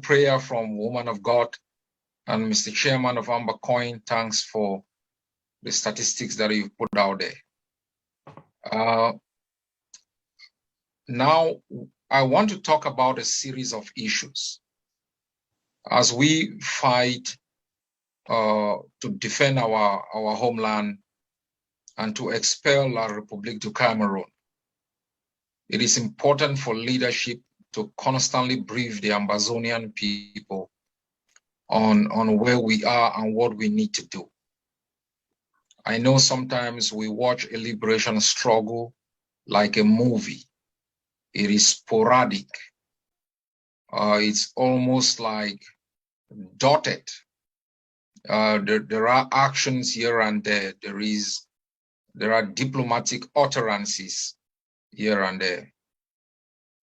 prayer from Woman of God and Mr. Chairman of Amber Coin. Thanks for the statistics that you've put out there. Now, I want to talk about a series of issues as we fight to defend our homeland and to expel La République du Cameroon. It is important for leadership to constantly brief the Ambazonian people on where we are and what we need to do. I know sometimes we watch a liberation struggle like a movie. It is sporadic. It's almost like dotted. There are actions here and there. There are diplomatic utterances here and there.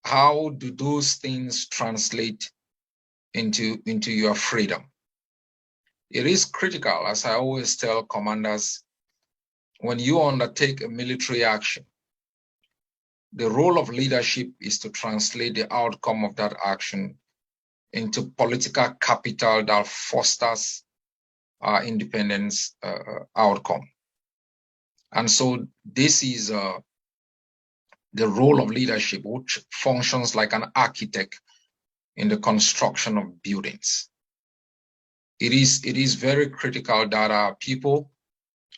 How do those things translate into your freedom? It is critical, as I always tell commanders, when you undertake a military action, the role of leadership is to translate the outcome of that action into political capital that fosters our independence outcome. And so this is the role of leadership, which functions like an architect in the construction of buildings. It is very critical that our people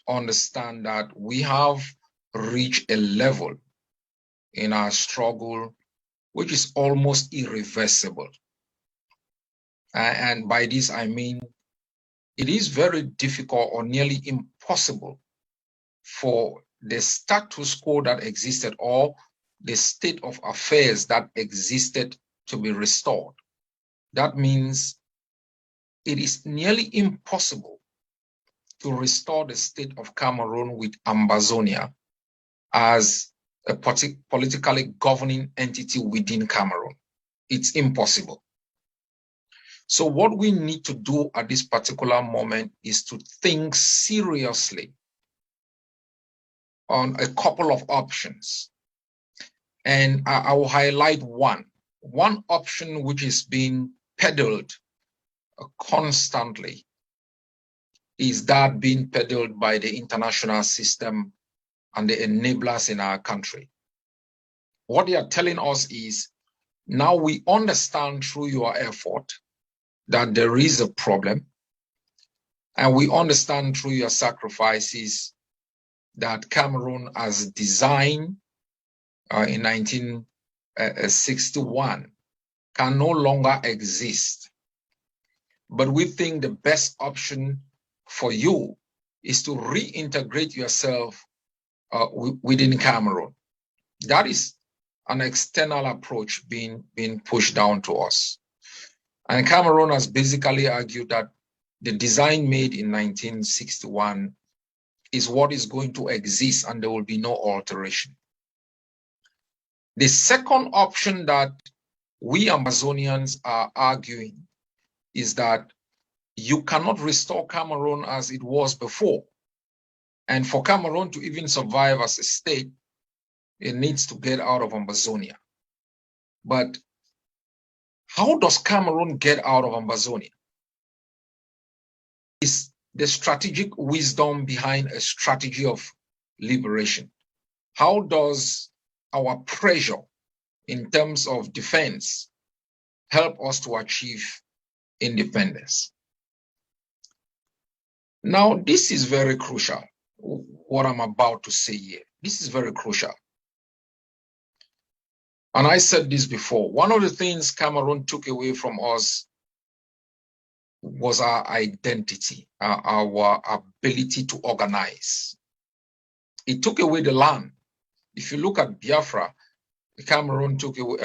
understand that we have reached a level in our struggle which is almost irreversible. And by this, I mean, it is very difficult or nearly impossible for the status quo that existed or the state of affairs that existed to be restored. That means it is nearly impossible to restore the state of Cameroon with Ambazonia as a politically governing entity within Cameroon. It's impossible. So what we need to do at this particular moment is to think seriously on a couple of options. And I will highlight one. One option which is being peddled constantly is that being peddled by the international system and the enablers in our country. What they are telling us is, now we understand through your effort that there is a problem, and we understand through your sacrifices that Cameroon as designed in 1961 can no longer exist. But we think the best option for you is to reintegrate yourself within Cameroon. That is an external approach being pushed down to us. And Cameroon has basically argued that the design made in 1961 is what is going to exist and there will be no alteration. The second option that we Ambazonians are arguing is that you cannot restore Cameroon as it was before. And for Cameroon to even survive as a state, it needs to get out of Ambazonia. But how does Cameroon get out of Ambazonia? It's the strategic wisdom behind a strategy of liberation. How does our pressure in terms of defense help us to achieve independence? Now, this is very crucial, what I'm about to say here. This is very crucial. And I said this before, one of the things Cameroon took away from us was our identity, our ability to organize. It took away the land. If you look at Biafra, Cameroon took away,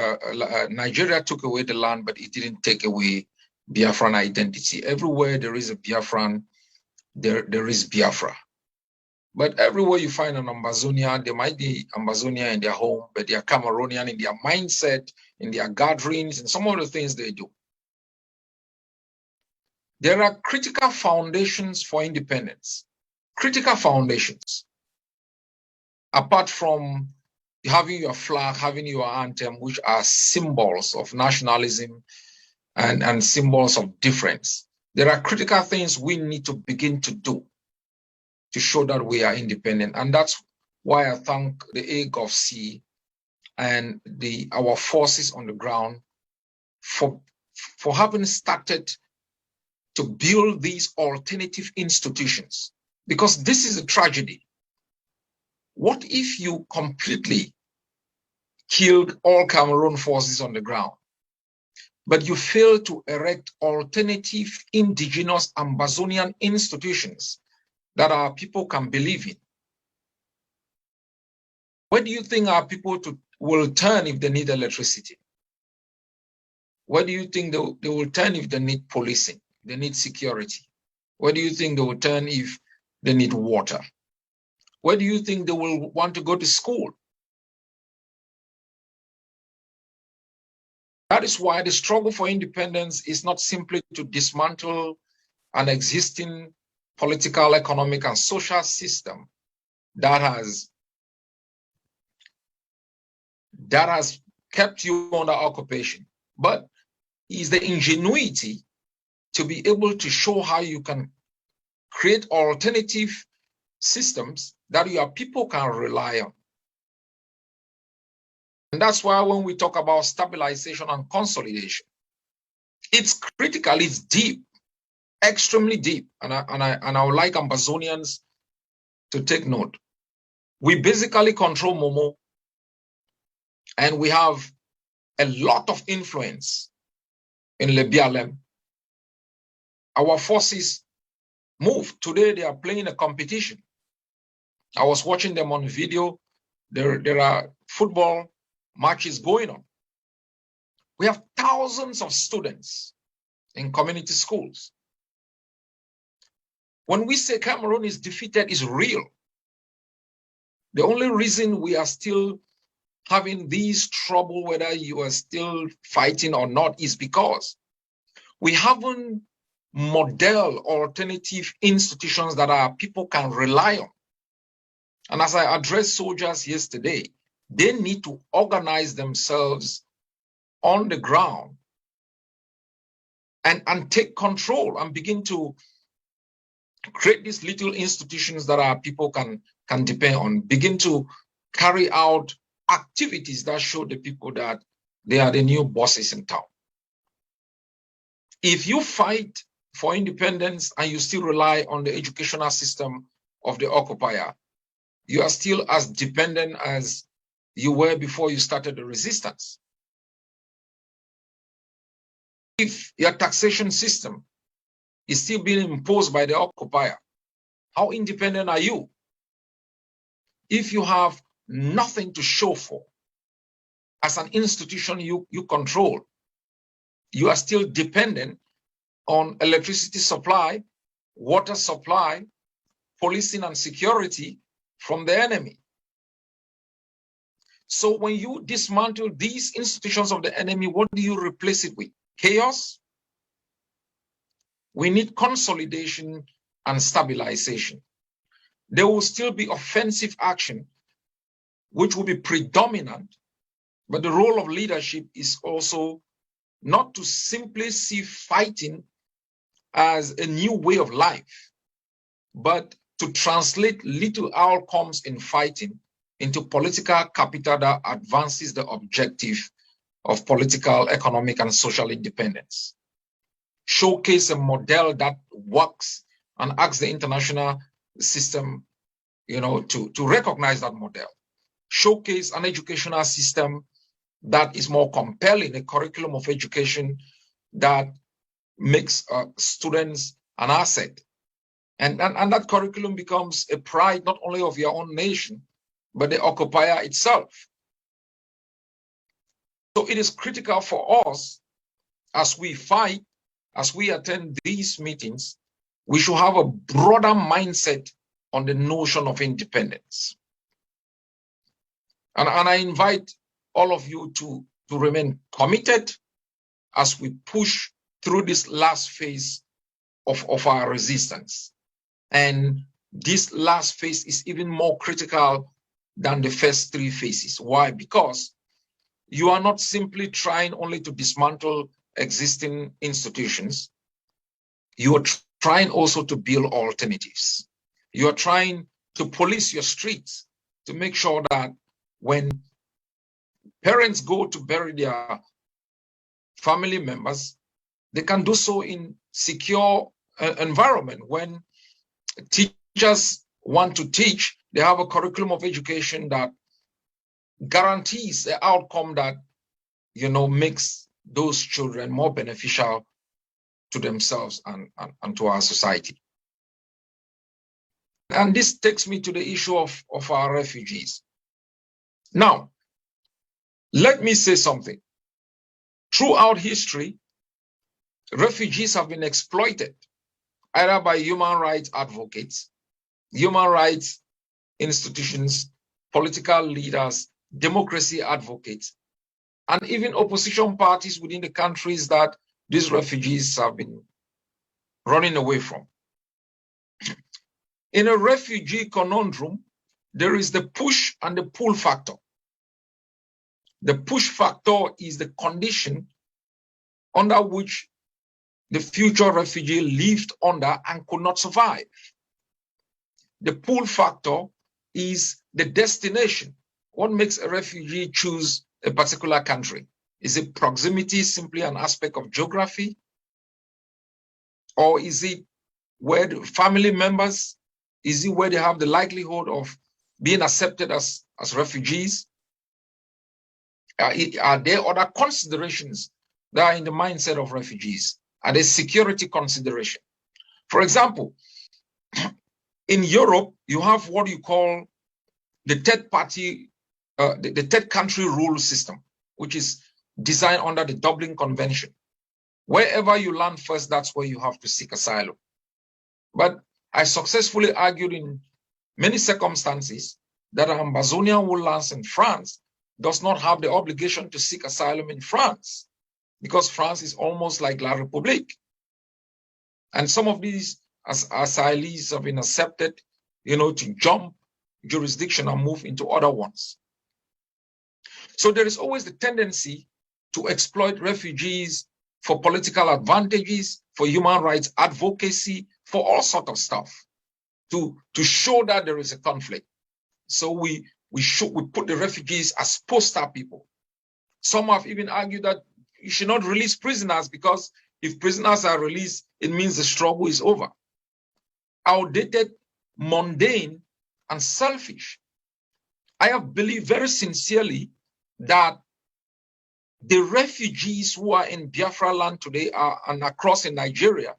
Nigeria took away the land, but it didn't take away Biafran identity. Everywhere there is a Biafran, there is Biafra. But everywhere you find an Ambazonia, there might be Ambazonia in their home, but they are Cameroonian in their mindset, in their gatherings, and some of the things they do. There are critical foundations for independence, critical foundations. Apart from having your flag, having your anthem, which are symbols of nationalism and symbols of difference. There are critical things we need to begin to do to show that we are independent. And that's why I thank the AGOVC and our forces on the ground for having started to build these alternative institutions. Because this is a tragedy. What if you completely killed all Cameroon forces on the ground, but you fail to erect alternative indigenous Ambazonian institutions that our people can believe in? Where do you think our people will turn if they need electricity? Where do you think they will turn if they need policing, they need security? Where do you think they will turn if they need water? Where do you think they will want to go to school? That is why the struggle for independence is not simply to dismantle an existing political, economic, and social system that has kept you under occupation, but is the ingenuity to be able to show how you can create alternative systems that your people can rely on. And that's why when we talk about stabilization and consolidation, it's critical, it's deep, extremely deep. And I would like Ambazonians to take note. We basically control Momo, and we have a lot of influence in Lebialem. Our forces move. Today they are playing a competition. I was watching them on video. There are football matches going on. We have thousands of students in community schools. When we say Cameroon is defeated, it's real. The only reason we are still having these trouble, whether you are still fighting or not, is because we haven't modeled alternative institutions that our people can rely on. And as I addressed soldiers yesterday, they need to organize themselves on the ground and take control and begin to create these little institutions that our people can depend on, begin to carry out activities that show the people that they are the new bosses in town. If you fight for independence and you still rely on the educational system of the occupier, you are still as dependent as you were before you started the resistance. If your taxation system is still being imposed by the occupier, how independent are you? If you have nothing to show for as an institution you control, you are still dependent on electricity supply, water supply, policing and security from the enemy. So when you dismantle these institutions of the enemy, what do you replace it with? Chaos? We need consolidation and stabilization. There will still be offensive action, which will be predominant, but the role of leadership is also not to simply see fighting as a new way of life, but to translate little outcomes in fighting into political capital that advances the objective of political, economic, and social independence. Showcase a model that works and ask the international system, to recognize that model. Showcase an educational system that is more compelling, a curriculum of education that makes students an asset. And that curriculum becomes a pride not only of your own nation, but the occupier itself. So it is critical for us, as we fight, as we attend these meetings, we should have a broader mindset on the notion of independence. And I invite all of you to remain committed as we push through this last phase of our resistance. And this last phase is even more critical than the first three phases. Why? Because you are not simply trying only to dismantle existing institutions, you are trying also to build alternatives. You are trying to police your streets to make sure that when parents go to bury their family members, they can do so in secure environment. When teachers want to teach, they have a curriculum of education that guarantees the outcome that, you know, makes those children more beneficial to themselves and to our society. And this takes me to the issue of our refugees. Now, let me say something. Throughout history, refugees have been exploited, either by human rights advocates, human rights institutions, political leaders, democracy advocates, and even opposition parties within the countries that these refugees have been running away from. In a refugee conundrum, there is the push and the pull factor. The push factor is the condition under which the future refugee lived under and could not survive. The pull factor is the destination. What makes a refugee choose a particular country? Is it proximity, simply an aspect of geography? Or is it where the family members, is it where they have the likelihood of being accepted as refugees? Are there other considerations that are in the mindset of refugees? Are there security consideration? For example, in Europe, you have what you call the third party, the third country rule system, which is designed under the Dublin Convention. Wherever you land first, that's where you have to seek asylum. But I successfully argued in many circumstances that an Ambazonian who lands in France does not have the obligation to seek asylum in France, because France is almost like La République. And some of these asylees have been accepted, you know, to jump jurisdiction and move into other ones. So there is always the tendency to exploit refugees for political advantages, for human rights advocacy, for all sorts of stuff, to show that there is a conflict. So we put the refugees as poster people. Some have even argued that you should not release prisoners, because if prisoners are released, it means the struggle is over. Outdated, mundane, and selfish. I have believed very sincerely that the refugees who are in Biafra land today and across in Nigeria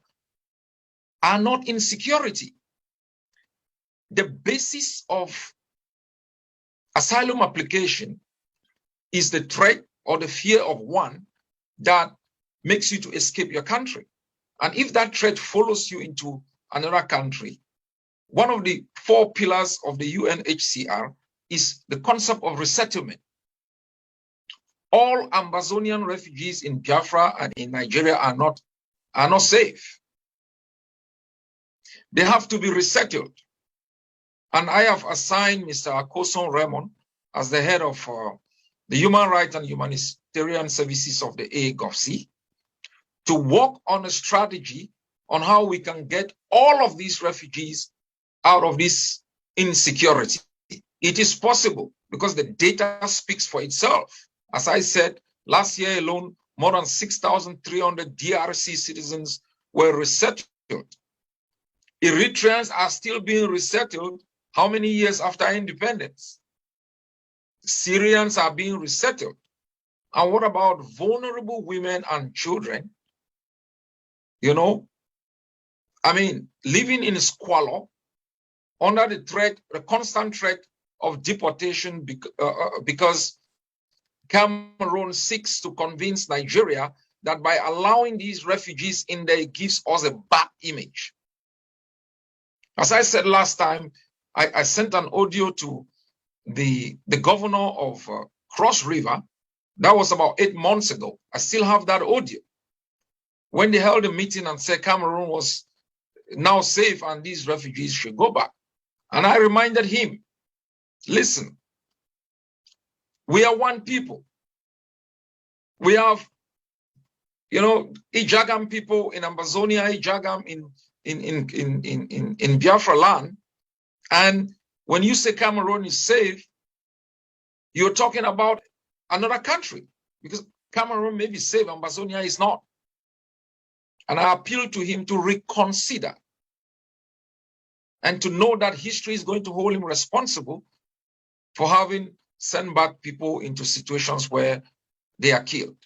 are not in security. The basis of asylum application is the threat or the fear of one that makes you to escape your country. And if that threat follows you into another country, one of the 4 pillars of the UNHCR is the concept of resettlement. All Ambazonian refugees in Biafra and in Nigeria are not safe. They have to be resettled. And I have assigned Mr. Akoson Raymond as the head of the Human Rights and Humanitarian Services of the AGOVC to work on a strategy on how we can get all of these refugees out of this insecurity. It is possible because the data speaks for itself. As I said, last year alone, more than 6,300 DRC citizens were resettled. Eritreans are still being resettled. How many years after independence? Syrians are being resettled. And what about vulnerable women and children? You know, I mean, living in squalor, under the threat, the constant threat of deportation because Cameroon seeks to convince Nigeria that by allowing these refugees in there, it gives us a bad image. As I said last time, I sent an audio to the governor of Cross River. That was about 8 months ago. I still have that audio. When they held a meeting and said Cameroon was now safe and these refugees should go back. And I reminded him, listen, we are one people. We have You know, Ijagam people in Ambazonia, Ijagam in Biafra land. And when you say Cameroon is safe, you're talking about another country, because Cameroon may be safe, Ambazonia is not. And I appeal to him to reconsider and to know that history is going to hold him responsible for having sent back people into situations where they are killed.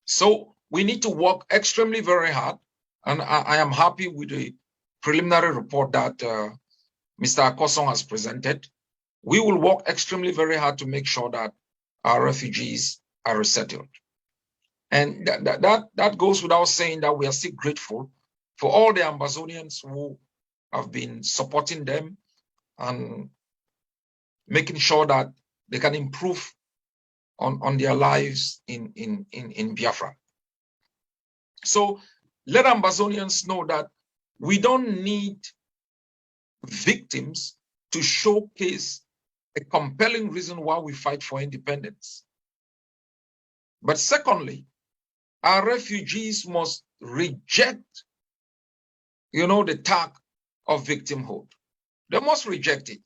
So we need to work extremely very hard. And I am happy with the preliminary report that Mr. Akosong has presented. We will work extremely very hard to make sure that our refugees are resettled. And that goes without saying that we are still grateful for all the Ambazonians who have been supporting them and making sure that they can improve on their lives in Biafra. So let Ambazonians know that we don't need victims to showcase a compelling reason why we fight for independence. But secondly, our refugees must reject, the tag of victimhood. They must reject it.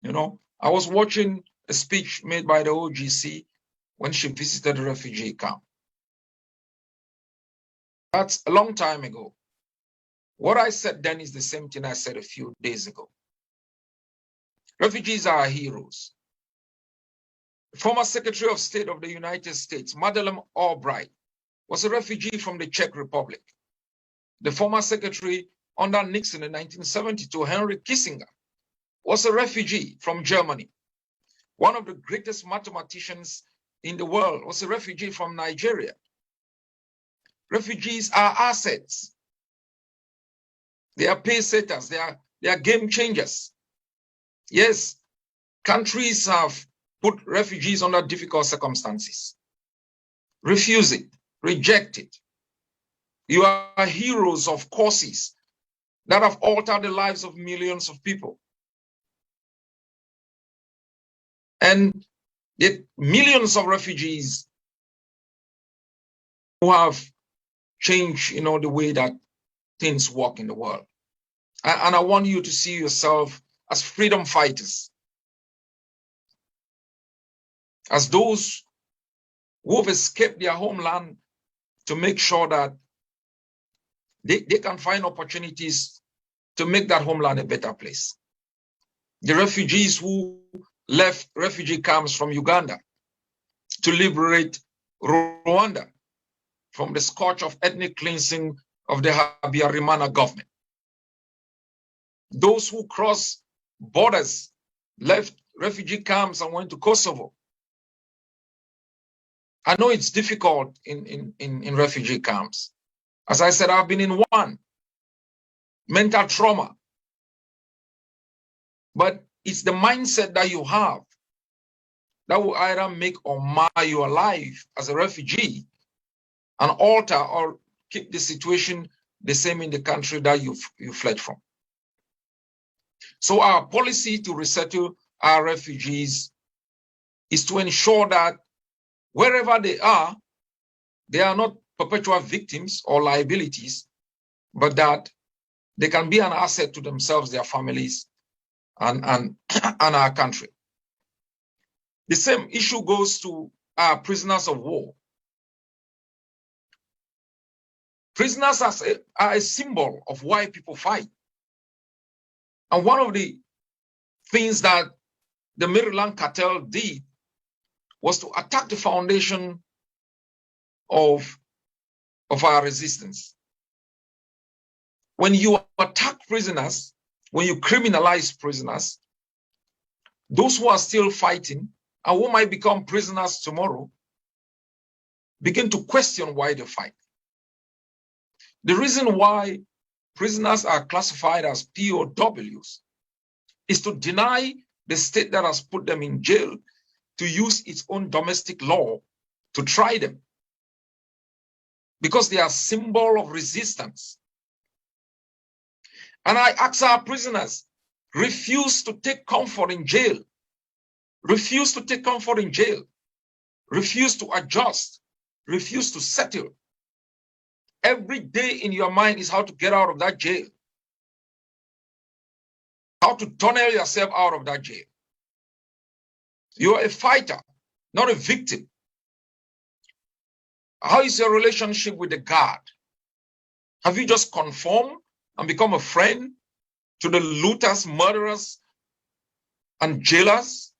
I was watching a speech made by the OGC when she visited a refugee camp. That's a long time ago. What I said then is the same thing I said a few days ago. Refugees are heroes. Former Secretary of State of the United States, Madeleine Albright, was a refugee from the Czech Republic. The former secretary under Nixon in 1972, Henry Kissinger, was a refugee from Germany. One of the greatest mathematicians in the world was a refugee from Nigeria. Refugees are assets. They are pace setters. They are game changers. Yes, countries have put refugees under difficult circumstances. Refuse it, reject it. You are heroes of causes that have altered the lives of millions of people. And the millions of refugees who have changed, the way that things work in the world. And I want you to see yourself as freedom fighters, as those who have escaped their homeland to make sure that they can find opportunities to make that homeland a better place. The refugees who left refugee camps from Uganda to liberate Rwanda from the scourge of ethnic cleansing of the Habyarimana government. Those who crossed borders, left refugee camps and went to Kosovo. I know it's difficult in refugee camps. As I said, I've been in one. Mental trauma. But it's the mindset that you have that will either make or mar your life as a refugee and alter or keep the situation the same in the country that you fled from. So our policy to resettle our refugees is to ensure that wherever they are not perpetual victims or liabilities, but that they can be an asset to themselves, their families, and our country. The same issue goes to our prisoners of war. Prisoners are a symbol of why people fight. And one of the things that the Maryland cartel did was to attack the foundation of our resistance. When you attack prisoners, when you criminalize prisoners, those who are still fighting and who might become prisoners tomorrow begin to question why they fight. The reason why prisoners are classified as POWs is to deny the state that has put them in jail to use its own domestic law to try them, because they are a symbol of resistance. And I ask our prisoners, refuse to take comfort in jail. Refuse to take comfort in jail. Refuse to adjust. refuse to settle. Every day in your mind is how to get out of that jail, how to tunnel yourself out of that jail. You are a fighter, not a victim. How is your relationship with the God? Have you just conformed and become a friend to the looters, murderers, and jailers?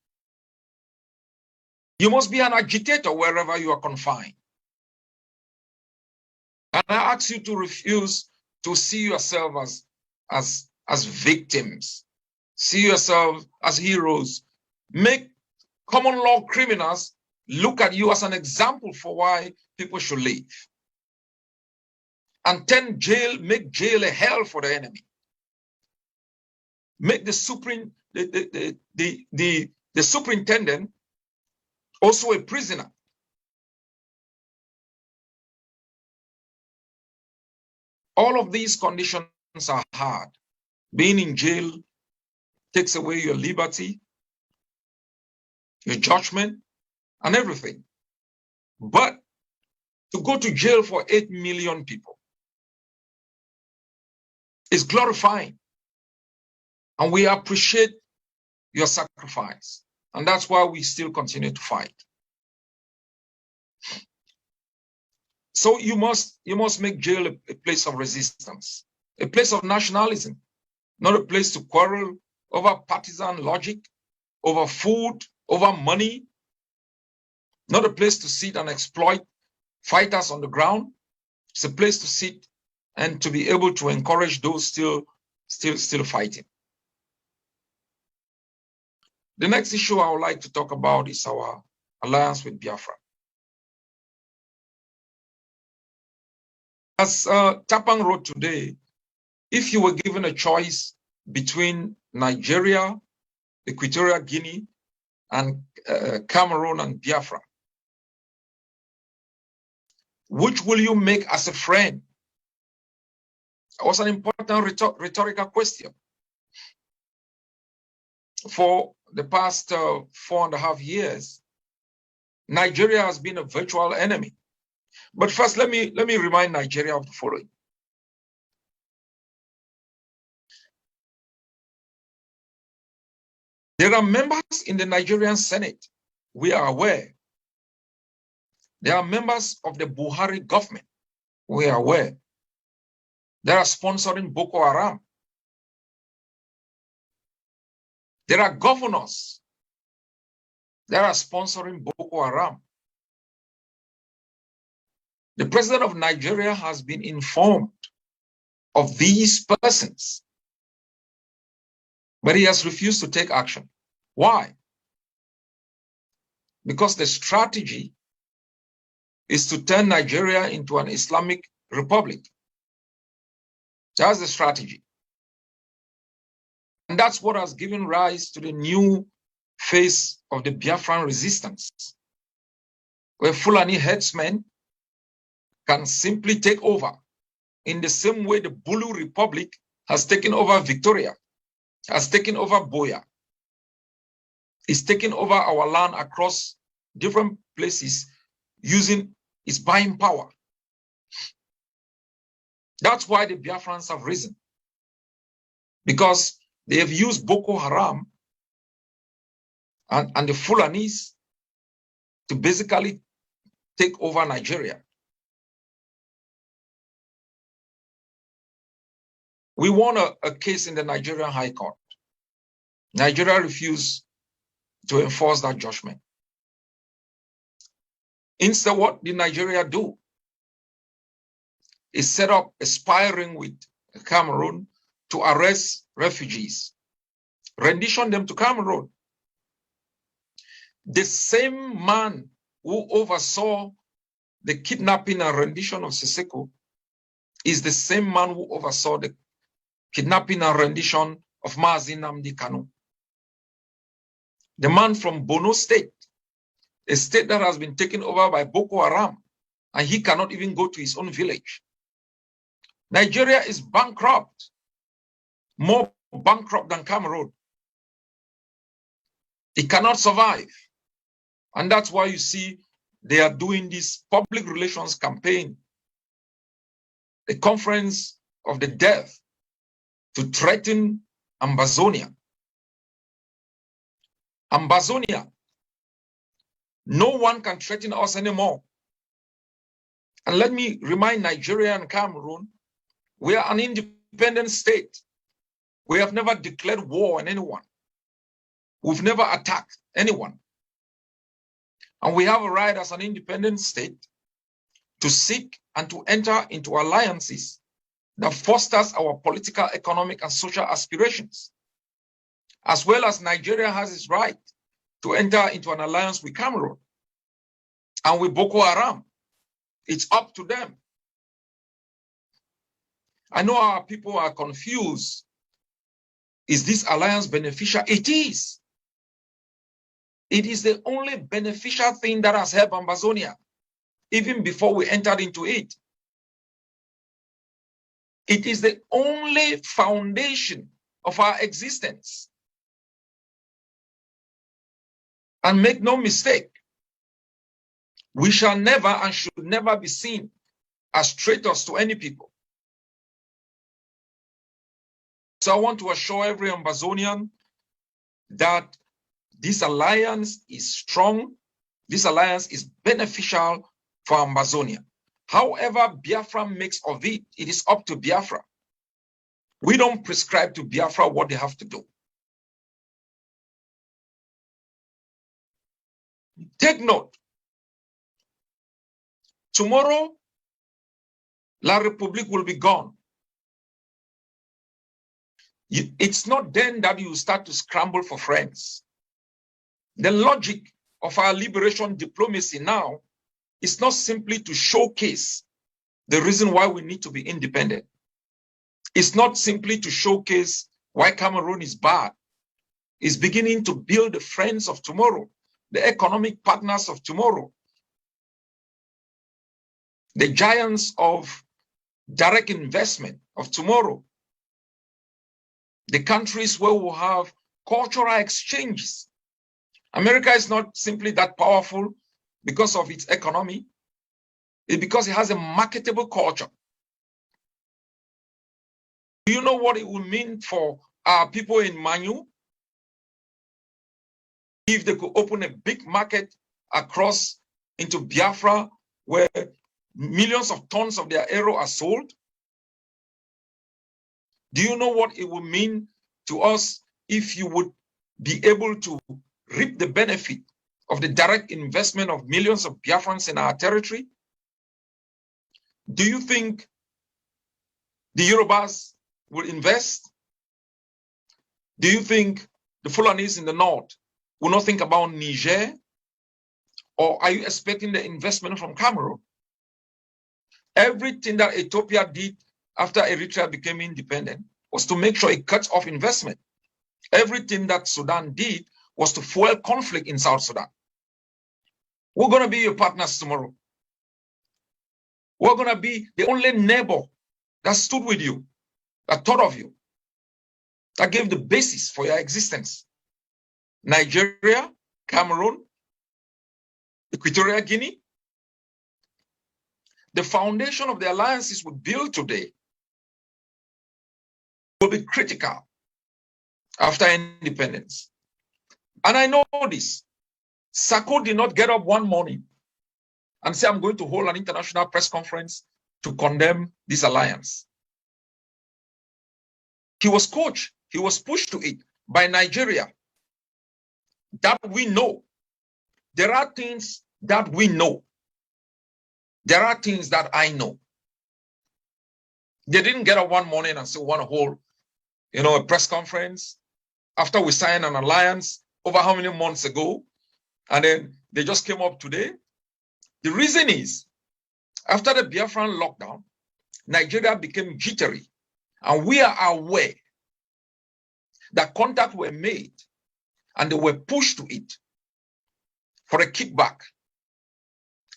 You must be an agitator wherever you are confined. And I ask you to refuse to see yourself as victims. See yourself as heroes. Make common law criminals look at you as an example for why people should live. And make jail a hell for the enemy. Make the superintendent also a prisoner. All of these conditions are hard. Being in jail takes away your liberty, your judgment, and everything. But to go to jail for 8 million people is glorifying. And we appreciate your sacrifice. And that's why we still continue to fight. So you must make jail a place of resistance, a place of nationalism, not a place to quarrel over partisan logic, over food, over money, not a place to sit and exploit fighters on the ground. It's a place to sit and to be able to encourage those still fighting. The next issue I would like to talk about is our alliance with Biafra. As Tapang wrote today, if you were given a choice between Nigeria, Equatorial Guinea, and Cameroon and Biafra, which will you make as a friend? That was an important rhetorical question. For the past 4.5 years, Nigeria has been a virtual enemy. But first, let me remind Nigeria of the following. There are members in the Nigerian Senate, we are aware. There are members of the Buhari government, we are aware. They are sponsoring Boko Haram. There are governors that are sponsoring Boko Haram. The president of Nigeria has been informed of these persons, but he has refused to take action. Why? Because the strategy is to turn Nigeria into an Islamic republic. That's the strategy. And that's what has given rise to the new phase of the Biafran resistance, where Fulani headsmen can simply take over in the same way the Bulu Republic has taken over Victoria, has taken over Boya, is taking over our land across different places using its buying power. That's why the Biafrans have risen, because they have used Boko Haram and the Fulanis to basically take over Nigeria. We won a case in the Nigerian High Court. Nigeria refused to enforce that judgment. Instead, what did Nigeria do? It set up aspiring with Cameroon to arrest refugees, rendition them to Cameroon. The same man who oversaw the kidnapping and rendition of Siseko is the same man who oversaw the kidnapping and rendition of Mazi Nnamdi Kanu. The man from Borno State, a state that has been taken over by Boko Haram, and he cannot even go to his own village. Nigeria is bankrupt, more bankrupt than Cameroon. It cannot survive. And that's why you see they are doing this public relations campaign, a conference of the deaf, to threaten Ambazonia. Ambazonia, no one can threaten us anymore. And let me remind Nigeria and Cameroon, we are an independent state. We have never declared war on anyone. We've never attacked anyone. And we have a right as an independent state to seek and to enter into alliances that fosters our political, economic, and social aspirations, as well as Nigeria has its right to enter into an alliance with Cameroon and with Boko Haram. It's up to them. I know our people are confused. Is this alliance beneficial? It is. It is the only beneficial thing that has helped Ambazonia, even before we entered into it. It is the only foundation of our existence. And make no mistake, we shall never and should never be seen as traitors to any people. So I want to assure every Ambazonian that this alliance is strong. This alliance is beneficial for Ambazonia. However Biafra makes of it, it is up to Biafra. We don't prescribe to Biafra what they have to do. Take note. Tomorrow, La République will be gone. It's not then that you start to scramble for friends. The logic of our liberation diplomacy now is not simply to showcase the reason why we need to be independent. It's not simply to showcase why Cameroon is bad. It's beginning to build the friends of tomorrow, the economic partners of tomorrow, the giants of direct investment of tomorrow, the countries where we'll have cultural exchanges. America is not simply that powerful because of its economy. It's because it has a marketable culture. Do you know what it would mean for our people in Manu if they could open a big market across into Biafra where millions of tons of their arrow are sold? Do you know what it would mean to us if you would be able to reap the benefit of the direct investment of millions of Biafrans in our territory? Do you think the Yorubas will invest? Do you think the Fulanis in the north will not think about Niger? Or are you expecting the investment from Cameroon? Everything that Ethiopia did after Eritrea became independent was to make sure it cuts off investment. Everything that Sudan did was to fuel conflict in South Sudan. We're going to be your partners tomorrow. We're going to be the only neighbor that stood with you, that thought of you, that gave the basis for your existence. Nigeria, Cameroon, Equatorial Guinea. The foundation of the alliances we build today will be critical after independence. And I know this. Sako did not get up one morning and say, I'm going to hold an international press conference to condemn this alliance. He was coached, he was pushed to it by Nigeria. That we know. There are things that we know. There are things that I know. They didn't get up one morning and say, we want to hold, a press conference after we signed an alliance over how many months ago, and then they just came up today. The reason is, after the Biafran lockdown, Nigeria became jittery, and we are aware that contacts were made and they were pushed to it for a kickback.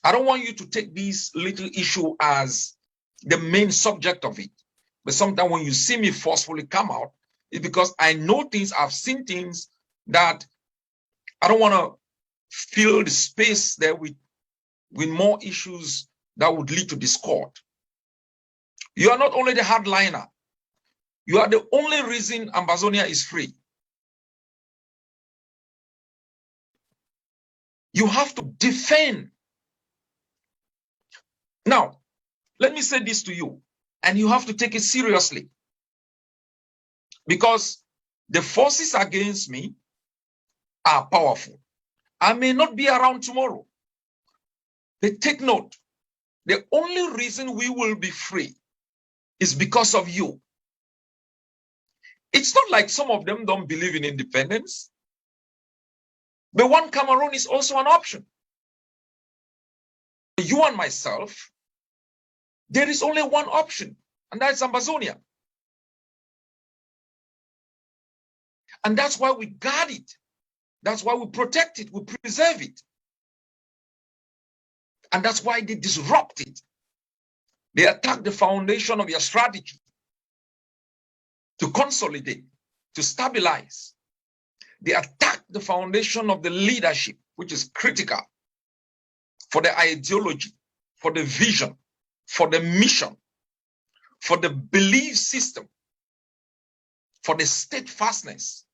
I don't want you to take this little issue as the main subject of it. But sometimes when you see me forcefully come out, it's because I know things, I've seen things that I don't want to fill the space there with with more issues that would lead to discord. You are not only the hardliner, you are the only reason Ambazonia is free. You have to defend. Now, let me say this to you, and you have to take it seriously, because the forces against me are powerful. I may not be around tomorrow. But take note, the only reason we will be free is because of you. It's not like some of them don't believe in independence. But one Cameroon is also an option. You and myself, there is only one option, and that's Ambazonia. And that's why we guard it. That's why we protect it, we preserve it. And that's why they disrupt it. They attack the foundation of your strategy to consolidate, to stabilize. They attack the foundation of the leadership, which is critical for the ideology, for the vision, for the mission, for the belief system, for the steadfastness.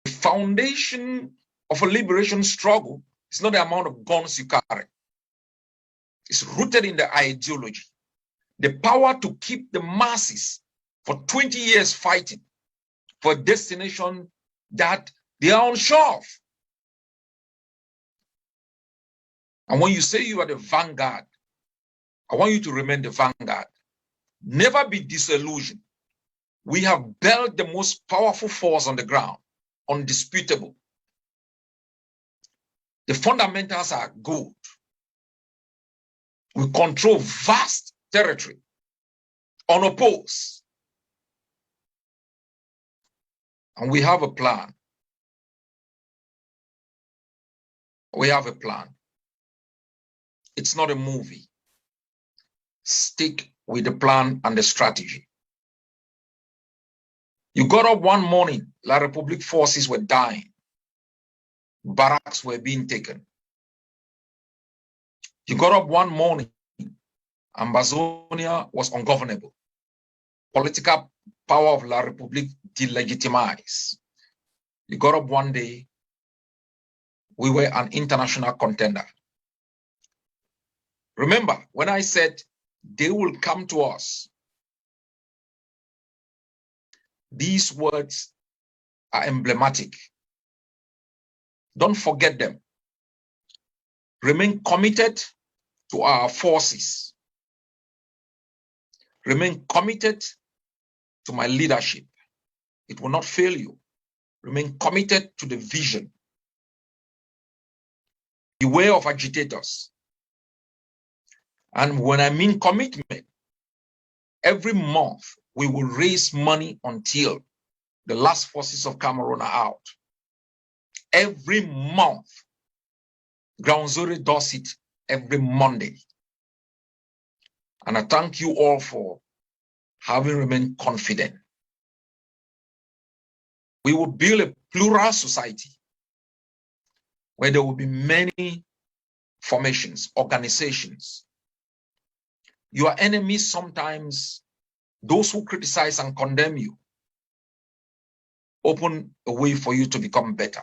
The foundation of a liberation struggle is not the amount of guns you carry. It's rooted in the ideology, the power to keep the masses for 20 years fighting for a destination that they are unsure of. And when you say you are the vanguard, I want you to remain the vanguard. Never be disillusioned. We have built the most powerful force on the ground, undisputable. The fundamentals are good. We control vast territory, unopposed. And we have a plan. We have a plan. It's not a movie. Stick with the plan and the strategy. You got up one morning, La Republic forces were dying. Barracks were being taken. You got up one morning, Ambazonia was ungovernable. Political power of La Republic delegitimized. You got up one day, we were an international contender. Remember, when I said they will come to us, these words are emblematic. Don't forget them. Remain committed to our forces. Remain committed to my leadership. It will not fail you. Remain committed to the vision. Beware of agitators. And when I mean commitment, every month we will raise money until the last forces of Cameroon are out. Every month. Ground Zero does it every Monday. And I thank you all for having remained confident. We will build a plural society where there will be many formations, organizations. Your enemies sometimes, those who criticize and condemn you, open a way for you to become better.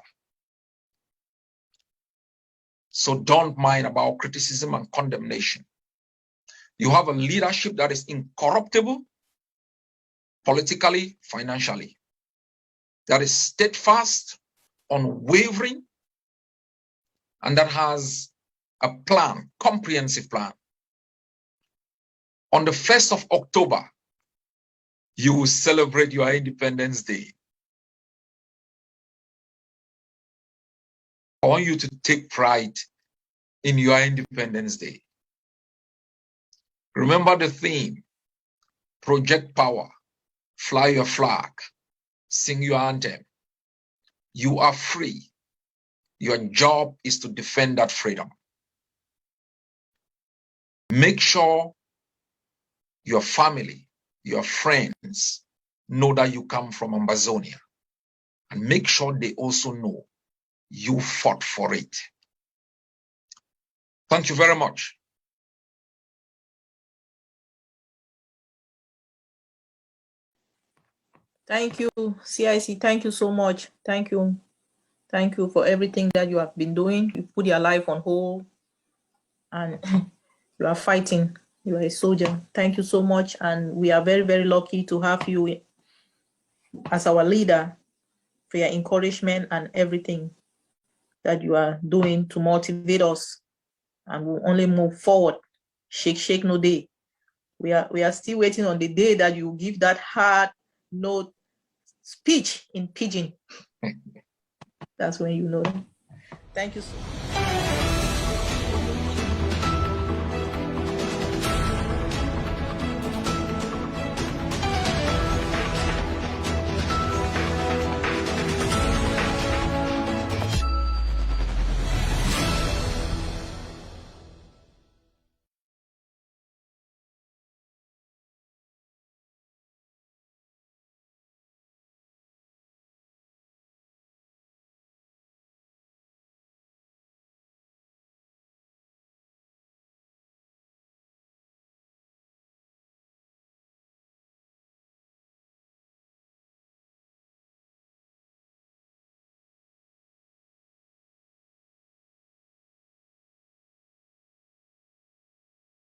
So don't mind about criticism and condemnation. You have a leadership that is incorruptible, politically, financially, that is steadfast, unwavering, and that has a plan, comprehensive plan. On the 1st of October, you will celebrate your Independence Day. I want you to take pride in your Independence Day. Remember the theme, project power, fly your flag, sing your anthem. You are free. Your job is to defend that freedom. Make sure your family, your friends know that you come from Ambazonia, and make sure they also know you fought for it. Thank you very much. Thank you, CIC. Thank you so much. Thank you. Thank you for everything that you have been doing. You put your life on hold and you are fighting. You are a soldier. Thank you so much. And we are very, very lucky to have you as our leader for your encouragement and everything that you are doing to motivate us. And we'll only move forward. Shake no day. We are still waiting on the day that you give that hard note speech in pidgin. That's when you know. Thank you so much.